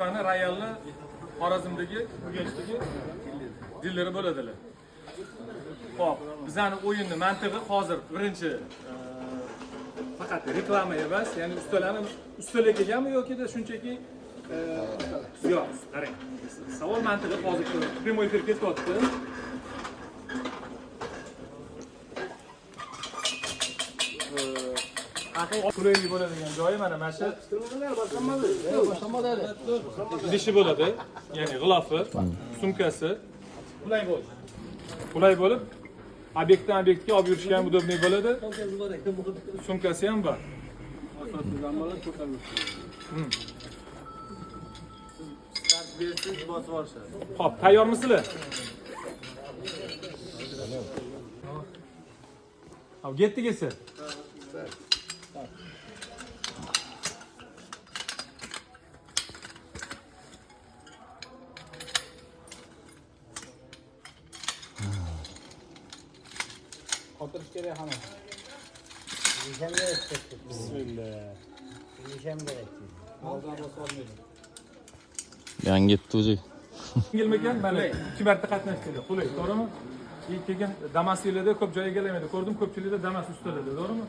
Tane Royalni Xorazmdagi Urganchdagi dillari bo'ladilar. Xo'p, bizning o'yinni mantig'i hozir birinchi faqat reklama emas, ya'ni ustalar kelganmi yoki shunchaki yo'q, qarang. Savol mantig'i hozir prямой efir ketyapti. Qulaylik bo'ladigan joyi mana shu idishi bo'ladi, ya'ni g'ilofi, sumkasi qulay bo'lib, obyektdan obyektga olib yurishga ham udobniy bo'ladi. Sumkasi ham bor. Xo'p, tayyormisizlar? Hop, ketdik esa. Otirish kerak hamma. Yisham kerak. Bismillah. Yisham kerak. Oldin bosib olmaydi. Yangi tuzi. Yengilmagan mana 2 marta qatnashdik. Qulay, to'g'rimi? Keyin Damaslarda ko'p joy egallamaydi. Ko'rdim ko'pchilikda Damas ustalarda, to'g'rimi?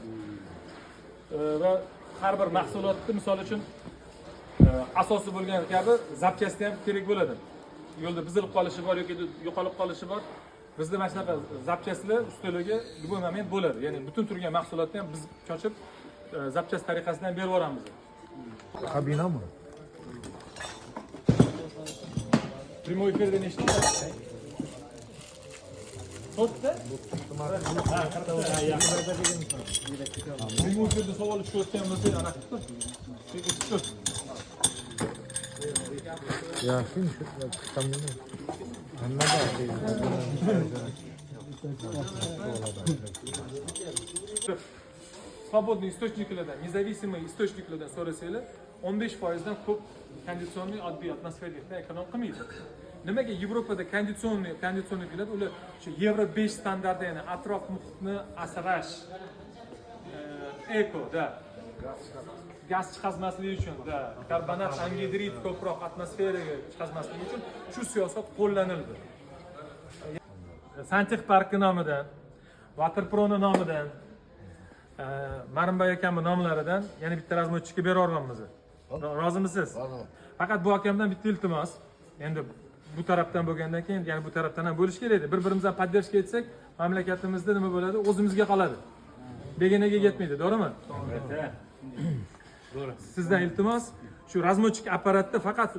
Va har bir mahsulotni misol uchun asosi bo'lgan kabi zapchasti ham kerak bo'ladi. Yo'lda buzilib qolishi bor yoki yo'qolib qolishi bor. Bizda mana shunaqa zapchastlar ustalarga любой moment bo'ladi. Ya'ni butun turgan mahsulotni ham biz chochib zapchast tariqasidan berib yuboramiz. Kabinami? Prямой efirda eshitdingizmi? To'rtta? Prямой efirda savol tushayotgan bo'lsa, ana tur. Ya kim şu tamam. Свободный источникlardan, независимый источникlardan so'rasanglar, 15% dan ko'p konditsionniy oddiy atmosferlikdan ekonom qilmaydi. Nimaga Yevropada konditsionniyklar ular shu Yevro 5 standarti, ya'ni atrof muhitni asrash, ekoda gaz chiqazmasligi uchun, karbonat, angidrid ko'proq atmosferaga chiqazmasligi uchun shu siyosat qo'llanildi. Santix parki nomidan, Waterpro'ni nomidan, Marinbay akamning nomlaridan yana bitta razmochchiga beraveramiz. Rozimisiz? Faqat bu akamdan bitta iltimos. Endi bu tarafdan bo'lgandan keyin, ya'ni bu tarafdan ham bo'lish kerak edi. Bir-birimizdan podдержка etsak, mamlakatimizda nima bo'ladi? O'zimizga qoladi. Begonaga ketmaydi, to'g'rimi? To'g'ri. Sizdan iltimos, shu razmochchik apparatda faqat